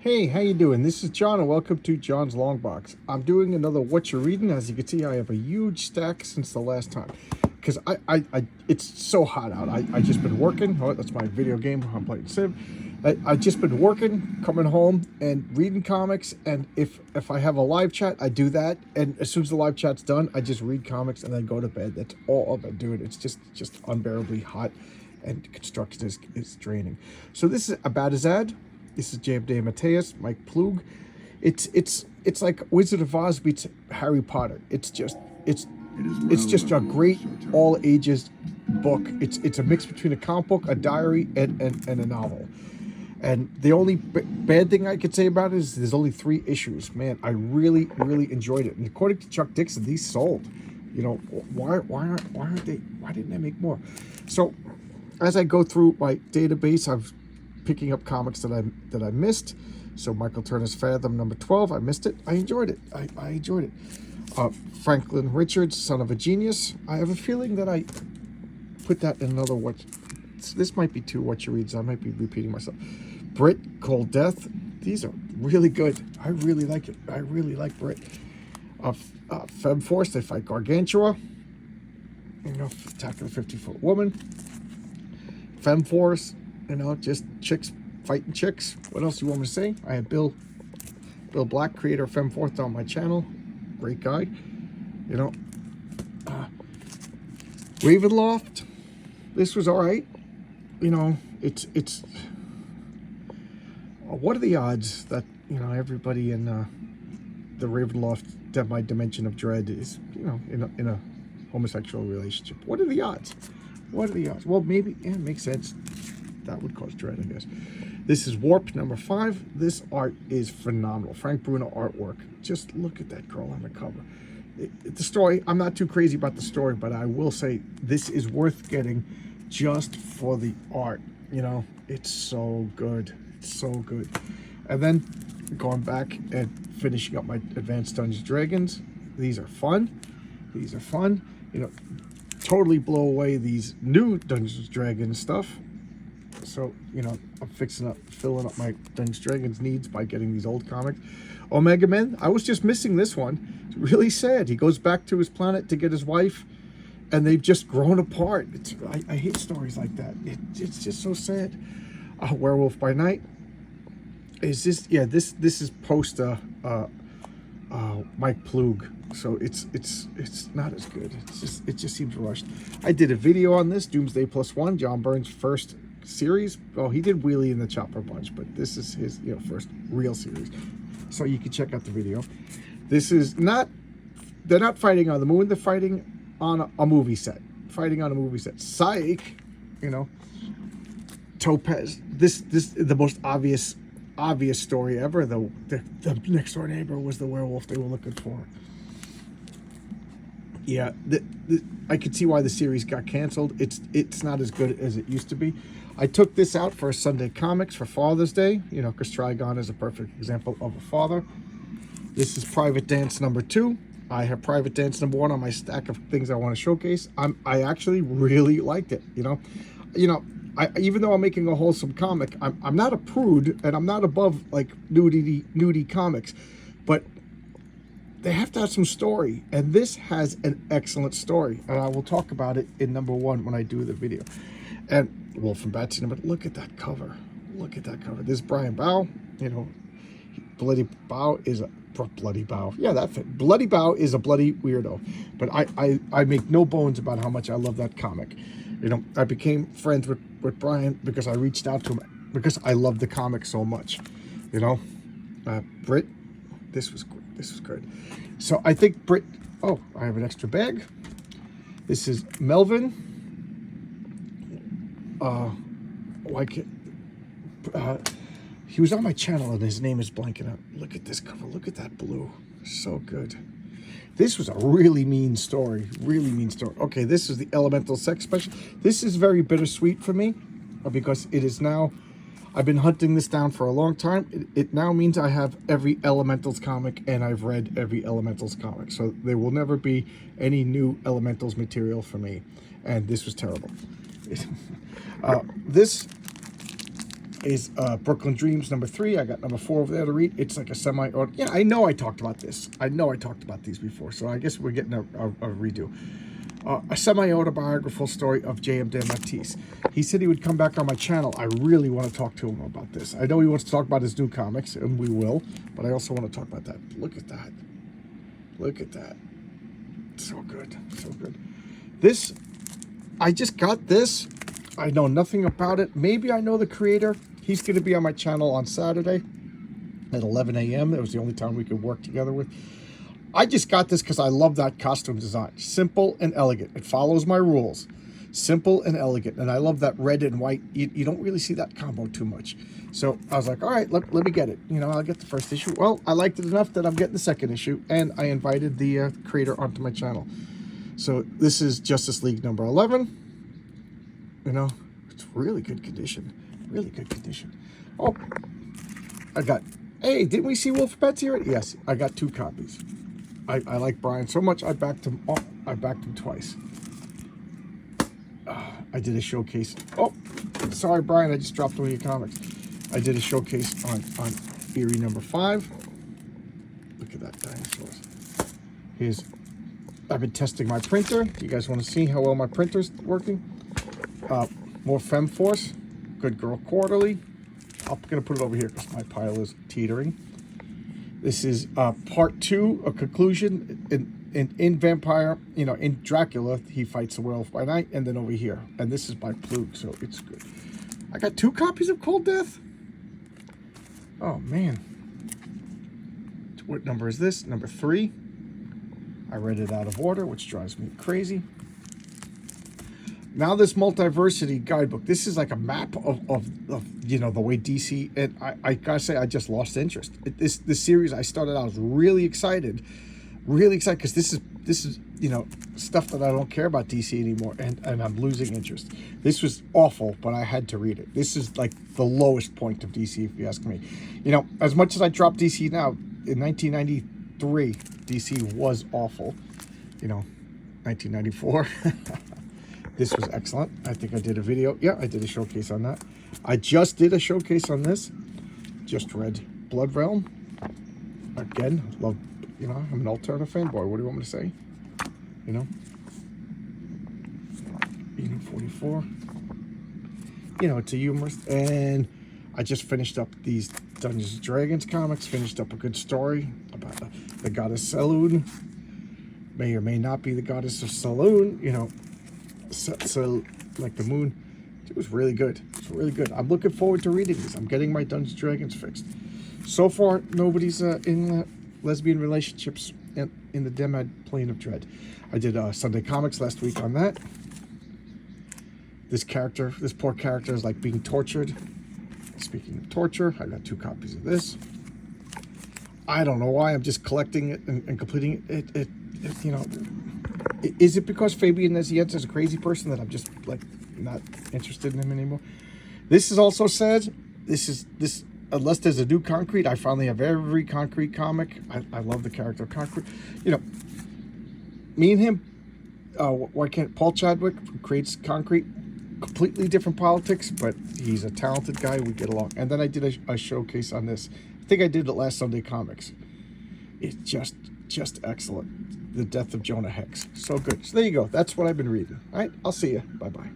Hey, how you doing? This is John, and welcome to John's Long Box. I'm doing another What You Reading. As you can see, I have a huge stack since the last time, because it's so hot out. I just been working. Oh, that's my video game. I'm playing Civ. I just been working, coming home and reading comics. And if I have a live chat, I do that. And as soon as the live chat's done, I just read comics and then go to bed. That's all I've been doing. It's just unbearably hot, and construction is draining. So this is About His Ad. This is J. Mateus, Mike Plug. It's like Wizard of Oz meets Harry Potter. It's just a great all ages book. It's a mix between a comic book, a diary, and a novel. And the only bad thing I could say about it is there's only 3 issues. Man, I really enjoyed it. And according to Chuck Dixon, these sold. You know, why didn't they make more? So as I go through my database, I've picking up comics that I missed. So Michael Turner's Fathom number 12, I missed it. I enjoyed it. I enjoyed it. Franklin Richards, Son of a Genius. I have a feeling that I put that in another what. This might be 2 What You Reads. I might be repeating myself. Brit, Cold Death. These are really good. I really like it. I really like Brit. Fem Force, they fight Gargantua. You know, Attack of the 50-Foot Woman. Fem Force. You know, just chicks fighting chicks. What else do you want me to say? I had Bill Black, creator of Femforth, on my channel. Great guy. You know, Ravenloft. This was all right. You know, it's. What are the odds that, you know, everybody in the Ravenloft, my dimension of dread, is, you know, in a homosexual relationship? What are the odds? What are the odds? Well, maybe, yeah, it makes sense. That would cause dread, I guess. This is Warp number 5. This art is phenomenal. Frank Bruno artwork. Just look at that girl on the cover. The story, I'm not too crazy about the story, but I will say this is worth getting just for the art. You know, it's so good. It's so good. And then going back and finishing up my Advanced Dungeons & Dragons. These are fun. These are fun. You know, totally blow away these new Dungeons & Dragons stuff. So, you know, I'm filling up my Dungeons & Dragons needs by getting these old comics. Omega Men, I was just missing this one. It's really sad. He goes back to his planet to get his wife, and they've just grown apart. I hate stories like that. It's just so sad. Werewolf by Night. Is this? Yeah, this is post Mike Plug. So it's not as good. It just seems rushed. I did a video on this, Doomsday +1, John Byrne's first series. Oh, he did Wheelie and the Chopper Bunch, but this is his, you know, first real series. So you can check out the video. This is not, they're not fighting on the moon, they're fighting on a movie set. Fighting on a movie set. Psych, you know. Topaz. This the most obvious story ever. The next door neighbor was the werewolf they were looking for. Yeah, I could see why the series got canceled. It's not as good as it used to be. I took this out for a Sunday Comics for Father's Day, you know, because Trigon is a perfect example of a father. This is Private Dance number 2. I have Private Dance number 1 on my stack of things I want to showcase. I actually really liked it, you know. Even though I'm making a wholesome comic, I'm not a prude, and I'm not above like nudie comics, but they have to have some story, and this has an excellent story, and I will talk about it in number 1 when I do the video. And Wolf and Batsy, but look at that cover. Look at that cover. This is Brian Bow. You know, Bloody Bow is a bloody Bow. Yeah, that fit. Bloody Bow is a bloody weirdo, but I make no bones about how much I love that comic. You know, I became friends with Brian because I reached out to him because I love the comic so much. You know, Brit, this was good. So I think Brit. Oh, I have an extra bag. This is Melvin. He was on my channel and his name is blanking out. Look at this cover. Look at that blue. So good. This was a really mean story. Really mean story. Okay, this is the Elemental Sex Special. This is very bittersweet for me because it is now, I've been hunting this down for a long time. It now means I have every Elementals comic, and I've read every Elementals comic. So there will never be any new Elementals material for me. And this was terrible. This is Brooklyn Dreams #3. I got #4 over there to read. It's like a semi. Yeah, I know I talked about this. I know I talked about these before, so I guess we're getting a redo. A semi-autobiographical story of J.M. DeMatteis. He said he would come back on my channel. I really want to talk to him about this. I know he wants to talk about his new comics, and we will, but I also want to talk about that. Look at that. Look at that. So good. So good. This, I just got this. I know nothing about it. Maybe I know the creator. He's going to be on my channel on Saturday at 11 a.m. That was the only time we could work together with. I just got this because I love that costume design. Simple and elegant. It follows my rules. Simple and elegant. And I love that red and white. You don't really see that combo too much. So I was like, all right, let me get it. You know, I'll get the first issue. Well, I liked it enough that I'm getting the second issue. And I invited the creator onto my channel. So this is Justice League #11. You know, it's really good condition. Really good condition. Oh, I got, hey, didn't we see Wolf Pets here? Yes, I got 2 copies. I like Brian so much, I backed him. Oh, I backed him twice. I did a showcase. Oh, sorry, Brian, I just dropped one of your comics. I did a showcase on Eerie #5. Look at that, dinosaurs. Here's, I've been testing my printer. You guys want to see how well my printer's working? More FemForce, Good Girl Quarterly. I'm going to put it over here because my pile is teetering. This is part 2, a conclusion in Vampire, you know, in Dracula, he fights the werewolf by night, and then over here. And this is by Plug, so it's good. I got 2 copies of Cold Death. Oh, man. What number is this? #3. I read it out of order, which drives me crazy. Now this Multiversity guidebook, this is like a map of you know, the way DC, and I gotta say, I just lost interest. This series, I started out, I was really excited because this is, you know, stuff that I don't care about DC anymore, and I'm losing interest. This was awful, but I had to read it. This is like the lowest point of DC, if you ask me. You know, as much as I drop DC now, in 1993, DC was awful. You know, 1994. This was excellent. I think I did a video. Yeah, I did a showcase on that. I just did a showcase on this. Just read Blood Realm. Again, love, you know, I'm an alternative fanboy. What do you want me to say? You know? Eden 44. You know, it's a humorous. And I just finished up these Dungeons & Dragons comics. Finished up a good story about the goddess Saloon. May or may not be the goddess of Saloon, you know. So like the moon. It was really good. It's really good. I'm looking forward to reading these. I'm getting my Dungeons & Dragons fixed. So far, nobody's in lesbian relationships in the Demad plane of dread. I did Sunday Comics last week on that. This poor character is like being tortured. Speaking of torture, I got 2 copies of this. I don't know why. I'm just collecting it and completing it. You know, is it because Fabian Nesienza is a crazy person that I'm just like not interested in him anymore? This is also sad. This unless there's a new Concrete, I finally have every Concrete comic. I love the character of Concrete. You know, me and him, why can't Paul Chadwick, who creates Concrete, completely different politics, but he's a talented guy. We get along. And then I did a showcase on this. I think I did it last Sunday Comics. It's just excellent. The Death of Jonah Hex. So good. So there you go. That's what I've been reading. All right. I'll see you. Bye-bye.